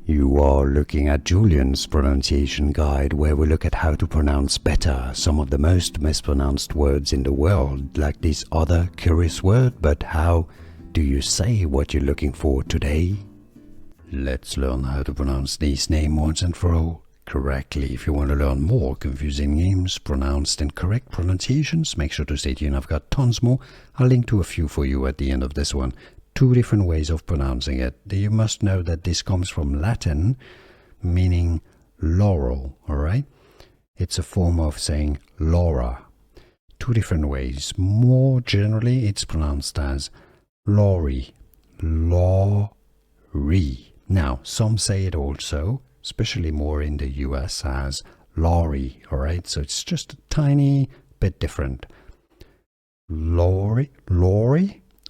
You are looking at Julian's pronunciation guide, where we look at how to pronounce better some of the most mispronounced words in the world, like this other curious word. But how do you say what you're looking for today? Let's learn how to pronounce these names once and for all correctly. If you want to learn more confusing names pronounced in correct pronunciations, make sure to stay tuned. I've got tons more. I'll link to a few for you at the end of this one. 2 different ways of pronouncing it. You must know that this comes from Latin, meaning laurel, alright? It's a form of saying Laura. 2 different ways. More generally, it's pronounced as Lori. Lori. Now, some say it also, especially more in the US, as Lori, alright? So it's just a tiny bit different. Lori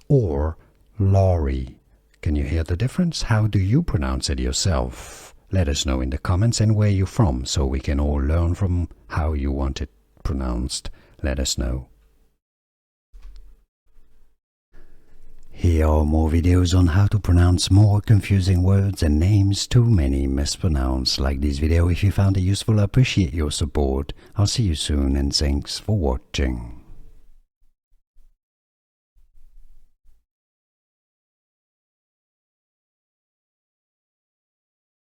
or Lorry. Can you hear the difference? How do you pronounce it yourself? Let us know in the comments and where you're from, so we can all learn from how you want it pronounced. Let us know. Here are more videos on how to pronounce more confusing words and names too many mispronounced. Like this video if you found it useful. I appreciate your support. I'll see you soon and thanks for watching.